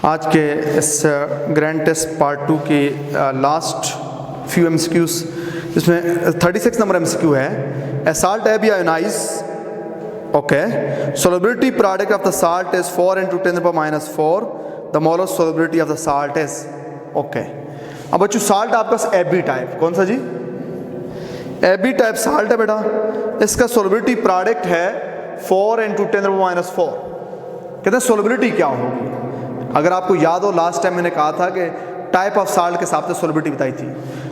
आज के इस ग्रैंड टेस्ट पार्ट 2 की लास्ट फ्यू एमसीक्यूज, इसमें 36 नंबर एमसीक्यू है। ए साल्ट है B ionise, okay, solubility product of the salt is 4 into 10 to the power -4, the molar solubility of the salt is, okay. अब बच्चों salt आपका AB type, कौन सा जी? AB type salt है बेटा, इसका solubility प्रोडक्ट है 4 into 10 to the power -4। कहते हैं solubility क्या होगी? अगर आपको याद हो लास्ट टाइम मैंने कहा था कि टाइप ऑफ साल्ट के हिसाब से सोलिबिलिटी बताई थी।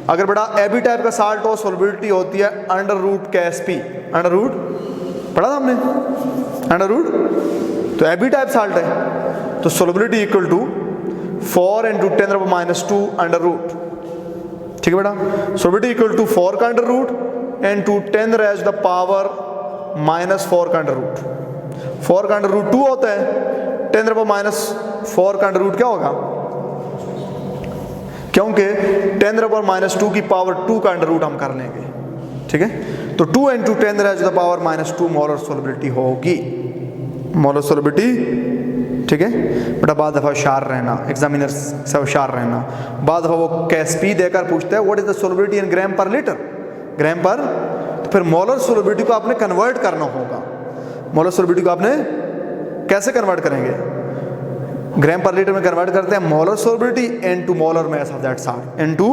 अगर बेटा एबी टाइप का साल्ट हो, सोलिबिलिटी होती है under root KSP, under root पढ़ा था हमने, अंडर रूट, तो एबी टाइप साल्ट है तो solubility equal to 4 into 10 to the power -2 under root, ठीक है बेटा। सोलिबिलिटी इक्वल टू 4 का under root and to 10 raised to the power -4 का अंडर रूट। 4 का अंडर रूट 2 होता है, 10 to the power -4 का अंडर रूट क्या होगा? क्योंकि 10 to the power -2 की पावर 2 का अंडर रूट हम कर लेंगे, ठीक है। तो 2 into 10 raised to the power -2 molar solubility होगी, मोलर सोलिबिलिटी, ठीक है बेटा। बाद दफ़ा होशियार रहना, एग्जामिनर से होशियार रहना। बाद दफ़ा वो KSP देकर पूछता है व्हाट इज द सोलिबिलिटी इन ग्राम पर लीटर, ग्राम पर, तो फिर मोलर सोलिबिलिटी को आपने कन्वर्ट करना होगा। मोलर सोलिबिलिटी को आपने कैसे कन्वर्ट करेंगे? ग्राम पर लीटर में कन्वर्ट करते हैं molar solubility into molar mass of that salt, into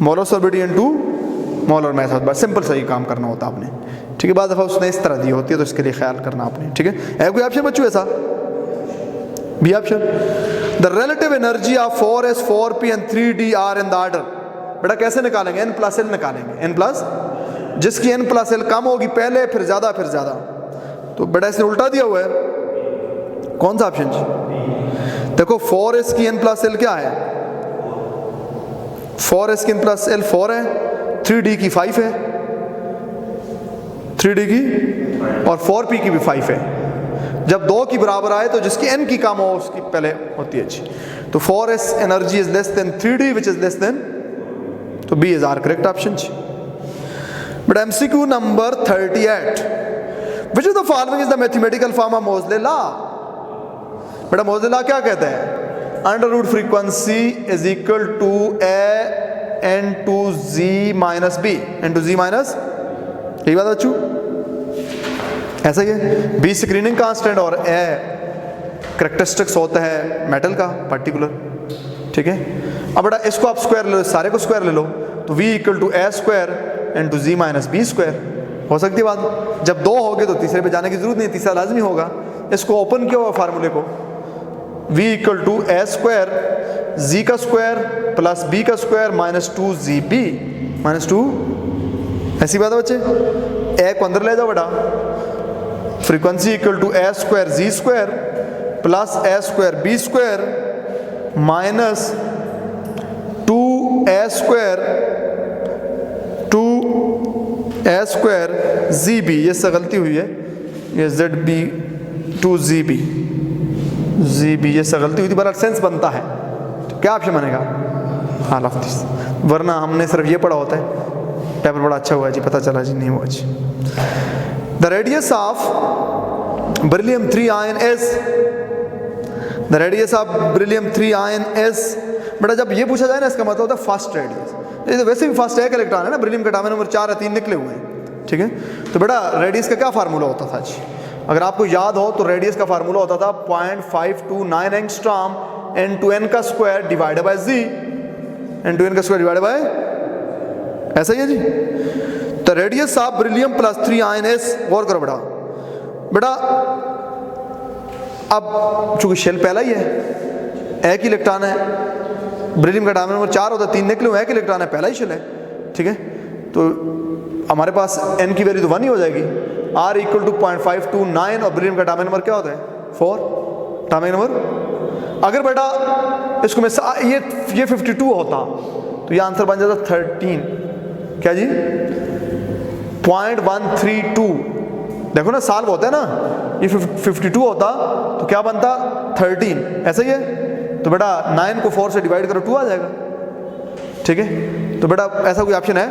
molar solubility into molar mass of that. Simple सही काम करना होता आपने, ठीक है। बाद दफ़ा उसने इस तरह दी होती है तो इसके लिए ख्याल करना आपने, ठीक है। कोई ऑप्शन बच्चों ऐसा B option? The relative energy of 4s 4p and 3d are in the order. बेटा कैसे निकालेंगे? n+l निकालेंगे, n+, जिसकी n+l कम होगी पहले, फिर ज़्यादा, फिर ज़्यादा। तो बेटा इसने उल्टा दिया हुआ है, कौन सा ऑप्शन जी? देखो 4s की n+l क्या है? 4s की n+l 4 है, 3d की 5 है, 3d की और 4p की भी 5 है। जब 2 की बराबर आए तो जिसकी n की कम हो उसकी पहले होती है जी। तो 4s energy is less than 3d which is less than, तो b is our correct option जी। But MCQ number 38, which of the following is the mathematical form of Moseley law? बेटा मोज़ले लॉ क्या कहते हैं? Under root frequency is equal to a n to z - b n to z minus, यही बात बच्चों, ऐसा ही है। b स्क्रीनिंग कांस्टेंट और a कैरेक्टरिस्टिक्स होता है मेटल का पर्टिकुलर, ठीक है। अब बेटा इसको आप स्क्वायर ले लो, सारे को स्क्वायर ले लो, तो v equal to a square n to z - b square. हो सकती है बात, जब 2 हो गए तो तीसरे पे जाने की जरूरत नहीं, तीसरा लाजमी होगा। इसको ओपन किया हुआ फार्मूले को, v equal to a square z का स्क्वायर प्लस b का स्क्वायर -2zb -2, ऐसी बात है बच्चे। a को अंदर ले जाओ बेटा, frequency equal to a square z square plus a square b square minus 2a square zb, ये से गलती हुई है, ये zb 2zb zb, ये से गलती हुई थी, बड़ा सेंस बनता है। तो क्या ऑप्शन बनेगा? हाँ लफ्ज़, वरना हमने सिर्फ ये पढ़ा होता है। पेपर बड़ा अच्छा हुआ जी, पता चला जी नहीं हुआ जी। The radius of beryllium 3 ion s, the radius of beryllium 3 ion s. बेटा जब ये पूछा जाए ना, इसका मतलब होता है फर्स्ट रेडियस। ये तो वैसे भी फर्स्ट एक इलेक्ट्रॉन है ना, बेरिलियम का एटॉमिक नंबर 4 है, 3 निकले हुए हैं, ठीक है। तो बेटा रेडियस का क्या फार्मूला होता था जी? अगर आपको याद हो तो रेडियस का फार्मूला होता था 0.529 एंगस्ट्रॉम n to n का square divided by z, n to n का स्क्वायर डिवाइडेड बाय, ऐसा ही है जी। तो radius of beryllium plus 3 ion s, गौर करो बेटा। बेटा अब चूंकि शेल पहला ही है, एक ही इलेक्ट्रॉन है, बेरिलियम का एटॉमिक नंबर 4 होता है, 3 निकले हुए, एक इलेक्ट्रॉन है, पहला ही शेल है, ठीक है। तो हमारे पास n की वैल्यू तो 1 ही हो जाएगी। r इक्वल टू 0.529 और बेरिलियम का एटॉमिक नंबर क्या होता है? 4 एटॉमिक नंबर। अगर बेटा इसको मैं ये 52 होता तो ये आंसर बन जाता 13, क्या जी? 0.132। देखो ना सॉल्व होता है ना, ये 52 होता तो क्या बनता? 13, ऐसा ही है। तो बेटा 9 को 4 से डिवाइड करो, 2 आ जाएगा, ठीक है। तो बेटा ऐसा कोई ऑप्शन है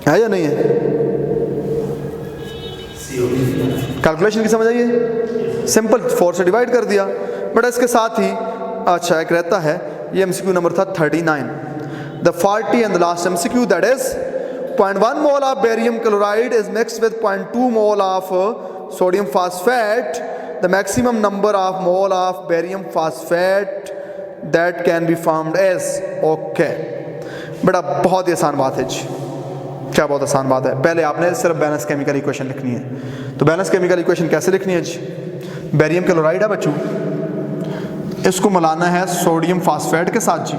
या नहीं है? कैलकुलेशन की समझ आइए, सिंपल 4 से डिवाइड कर दिया। बट इसके साथ ही अच्छा एक रहता है, ये MCQ नंबर था 39, the 40 and the last MCQ that is 0.1 mole of barium chloride is mixed with 0.2 mole of sodium phosphate, the maximum number of mole of barium phosphate that can be found as. Okay बेटा बहुत ही आसान बात है जी, क्या बहुत आसान बात है। पहले आपने सिर्फ बैलेंस केमिकल इक्वेशन लिखनी है। तो बैलेंस केमिकल इक्वेशन कैसे लिखनी है जी, बेरियम क्लोराइड है बच्चों, इसको मिलाना है सोडियम फास्फेट के साथ जी,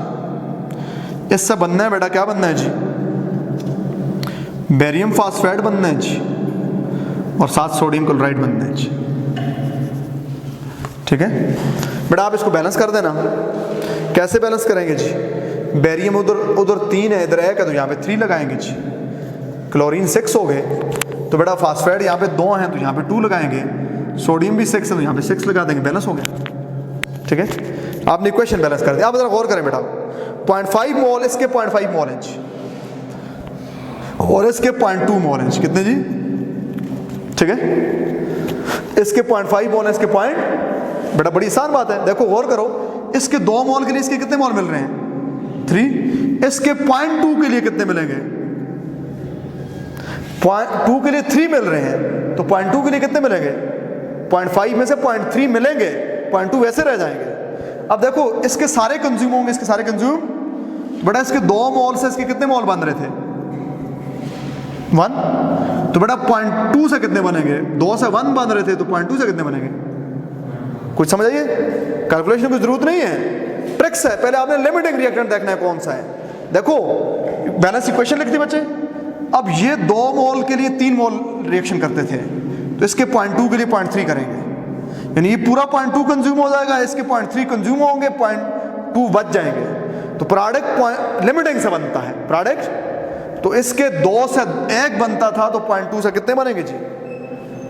इससे बनना है बेटा क्या बनना है जी, बेरियम फास्फेट बनना है जी, और साथ सोडियम क्लोराइड बनना है जी। ठीक है बेटा, आप इसको बैलेंस कर देना। कैसे बैलेंस करेंगे जी, बेरियम उधर 3 है, इधर 1 है, तो यहाँ पे 3 लगाएंगे जी। क्लोरीन 6 हो गए, तो बेटा फास्फेट यहाँ पे 2 हैं, तो यहाँ पे 2 लगाएंगे। सोडियम भी 6 है, तो यहाँ पे 6 लगा देंगे, बैलेंस हो गया। ठीक है, आपने इक्वेशन बैलेंस कर दिया। आप जरा गौर करें बेटा, 0.5 मोल इसके 0.5 मोल हैं जी, और इसके 0.2 मोल हैं। कितने जी, ठीक है, इसके 0.5 मोल है, इसके बेटा बड़ी आसान बात है, देखो गौर करो, इसके 2 मोल के लिए इसके कितने मोल मिल रहे हैं 3, इसके 0.2 के लिए कितने मिलेंगे 0.2 के लिए 3 मिल रहे हैं, तो 0.2 के लिए कितने मिलेंगे 0.5 में से 0.3 मिलेंगे, 0.2 वैसे रह जाएंगे। अब देखो इसके सारे कंज्यूम होंगे, इसके सारे कंज्यूम, बेटा इसके 2 मोल से इसके कितने मोल बन रहे थे 1, तो बेटा 0.2 से कितने बनेंगे, 2 से 1 बन रहे थे, तो 0.2 से कितने बनेंगे। कुछ समझ आइए, कैलकुलेशन की जरूरत नहीं है, ट्रिक्स है। पहले आपने लिमिटिंग रिएक्टेंट देखना है कौन सा है। देखो बैलेंस इक्वेशन लिख दी बच्चे, अब ये 2 मोल के लिए 3 मोल रिएक्शन करते थे, तो इसके 0.2 के लिए 0.3 करेंगे, यानी ये पूरा 0.2 कंज्यूम हो जाएगा, इसके 0.3 कंज्यूम होंगे, 0.2 बच जाएंगे, तो प्रोडक्ट लिमिटिंग से बनता है प्रोडक्ट। तो इसके 2 से 1 बनता था, तो 0.2 से कितने बनेंगे जी,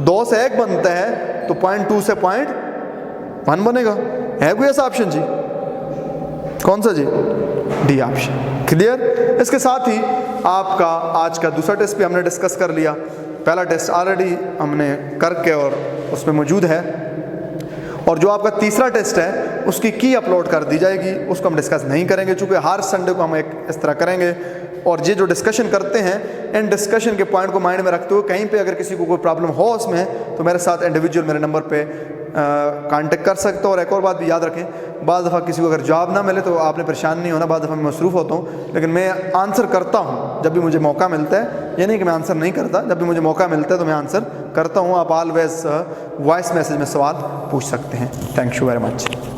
2 से 1 बनता है, तो 0.2 से 0.1 बनेगा। है कोई ऐसा ऑप्शन जी, कौन सा जी, डी ऑप्शन। क्लियर। इसके साथ ही आपका आज का दूसरा टेस्ट भी हमने डिस्कस कर लिया, पहला टेस्ट ऑलरेडी हमने करके और उसमें मौजूद है, और जो आपका तीसरा टेस्ट है उसकी की अपलोड कर दी जाएगी, उसको हम डिस्कस नहीं करेंगे, चूँकि हर संडे को हम एक इस तरह करेंगे। और ये जो डिस्कशन करते हैं, इन डिस्कशन के पॉइंट को माइंड में रखते हुए कहीं पे अगर किसी को कोई प्रॉब्लम हो उसमें, तो मेरे साथ इंडिविजुअल मेरे नंबर पे कांटेक्ट कर सकते हो। और एक और बात भी याद रखें, बाद दफ़ा किसी को अगर जवाब ना मिले तो आपने परेशान नहीं होना, बाद दफ़ा मैं मसरूफ़ होता हूँ, लेकिन मैं आंसर करता हूँ जब भी मुझे मौका मिलता है। ये नहीं कि मैं आंसर नहीं करता, जब भी मुझे मौका मिलता है तो मैं आंसर करता हूँ। आप ऑलवेज वॉइस मैसेज में सवाल पूछ सकते हैं। Thank you very much.